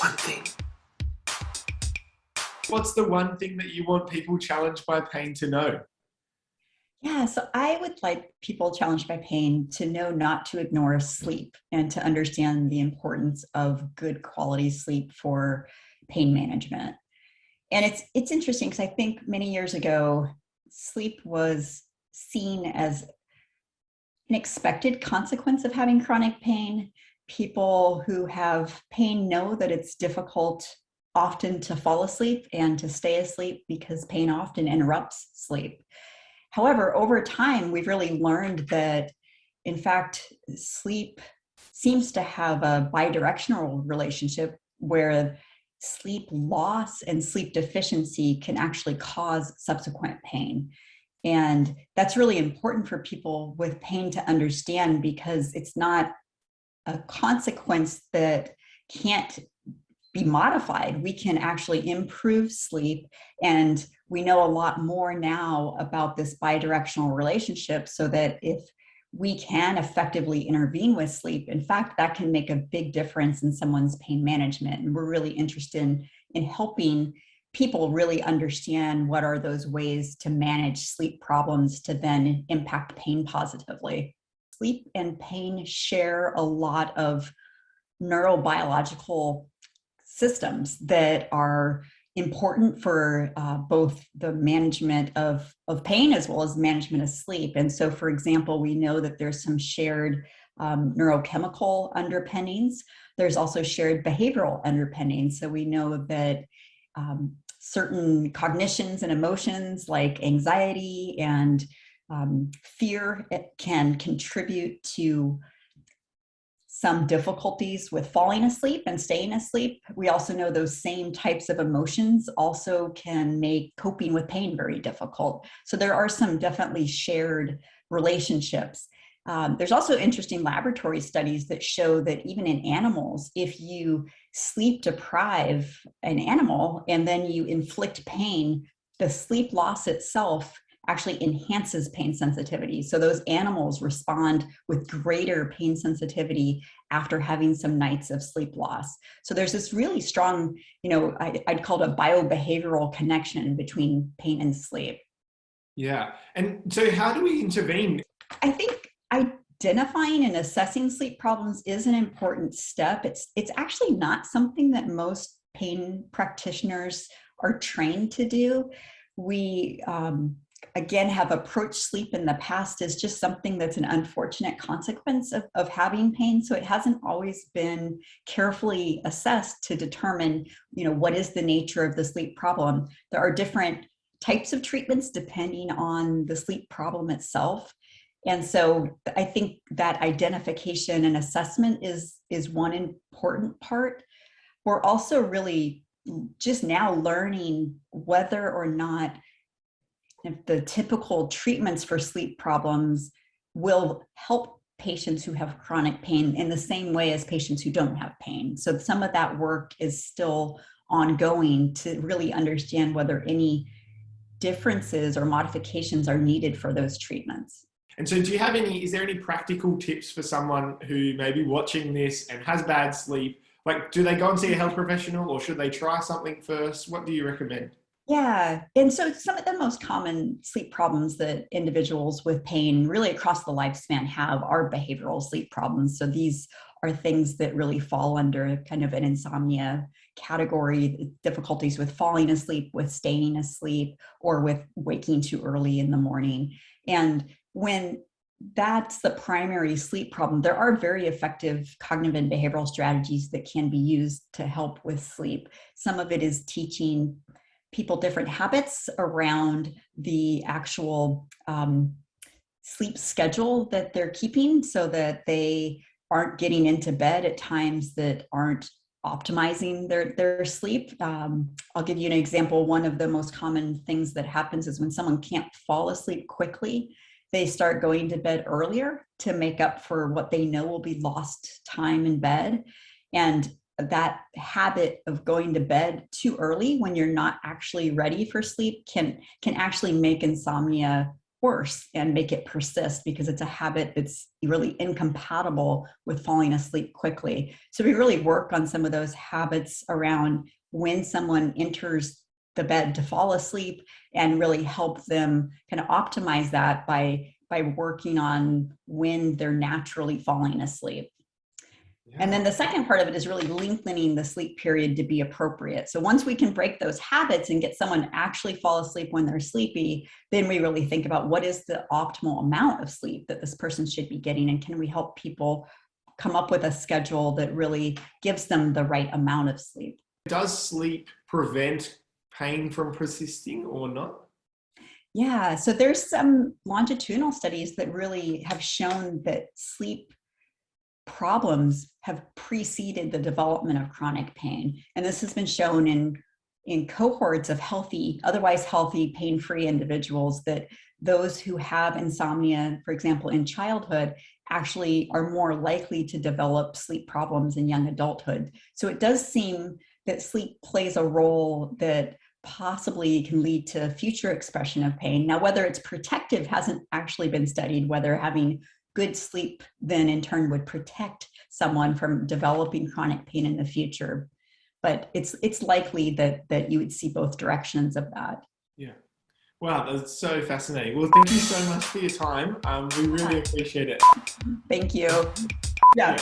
one thing? What's the one thing that you want people challenged by pain to know? Yeah, so I would like people challenged by pain to know not to ignore sleep and to understand the importance of good quality sleep for pain management. And it's interesting because I think many years ago, sleep was seen as an expected consequence of having chronic pain. People who have pain know that it's difficult often to fall asleep and to stay asleep because pain often interrupts sleep. However, over time, we've really learned that, in fact, sleep seems to have a bidirectional relationship where sleep loss and sleep deficiency can actually cause subsequent pain. And that's really important for people with pain to understand because it's not a consequence that can't be modified. We can actually improve sleep, and we know a lot more now about this bidirectional relationship so that if we can effectively intervene with sleep, in fact, that can make a big difference in someone's pain management. And we're really interested in helping people really understand what are those ways to manage sleep problems to then impact pain positively. Sleep and pain share a lot of neurobiological systems that are important for both the management of pain as well as management of sleep. And so, for example, we know that there's some shared neurochemical underpinnings. There's also shared behavioral underpinnings. So we know that certain cognitions and emotions like anxiety and fear can contribute to some difficulties with falling asleep and staying asleep. We also know those same types of emotions also can make coping with pain very difficult. So there are some definitely shared relationships. There's also interesting laboratory studies that show that even in animals, if you sleep deprive an animal and then you inflict pain, the sleep loss itself actually enhances pain sensitivity. So those animals respond with greater pain sensitivity after having some nights of sleep loss. So there's this really strong, I'd call it a biobehavioral connection between pain and sleep. Yeah. And so how do we intervene? I think identifying and assessing sleep problems is an important step. It's actually not something that most pain practitioners are trained to do. We again have approached sleep in the past as just something that's an unfortunate consequence of having pain. So it hasn't always been carefully assessed to determine, what is the nature of the sleep problem. There are different types of treatments depending on the sleep problem itself. And so I think that identification and assessment is one important part. We're also really just now learning whether or not if the typical treatments for sleep problems will help patients who have chronic pain in the same way as patients who don't have pain. So some of that work is still ongoing to really understand whether any differences or modifications are needed for those treatments. And so is there any practical tips for someone who may be watching this and has bad sleep? Like, do they go and see a health professional or should they try something first? What do you recommend? Yeah. And so some of the most common sleep problems that individuals with pain really across the lifespan have are behavioral sleep problems. So these are things that really fall under kind of an insomnia category, difficulties with falling asleep, with staying asleep, or with waking too early in the morning. And when that's the primary sleep problem, there are very effective cognitive and behavioral strategies that can be used to help with sleep. Some of it is teaching people different habits around the actual sleep schedule that they're keeping so that they aren't getting into bed at times that aren't optimizing their sleep. I'll give you an example. One of the most common things that happens is when someone can't fall asleep quickly, they start going to bed earlier to make up for what they know will be lost time in bed. And that habit of going to bed too early when you're not actually ready for sleep can actually make insomnia worse and make it persist because it's a habit that's really incompatible with falling asleep quickly. So we really work on some of those habits around when someone enters the bed to fall asleep and really help them kind of optimize that by working on when they're naturally falling asleep. And then the second part of it is really lengthening the sleep period to be appropriate. So once we can break those habits and get someone to actually fall asleep when they're sleepy, then we really think about what is the optimal amount of sleep that this person should be getting, and can we help people come up with a schedule that really gives them the right amount of sleep. Does sleep prevent pain from persisting or not? Yeah, so there's some longitudinal studies that really have shown that sleep problems have preceded the development of chronic pain. And this has been shown in cohorts of otherwise healthy, pain-free individuals, that those who have insomnia, for example, in childhood, actually are more likely to develop sleep problems in young adulthood. So it does seem that sleep plays a role that possibly can lead to future expression of pain. Now, whether it's protective hasn't actually been studied, whether having good sleep then in turn would protect someone from developing chronic pain in the future. But it's likely that you would see both directions of that. Yeah. Wow, that's so fascinating. Well, thank you so much for your time. We really appreciate it. Thank you. Yeah.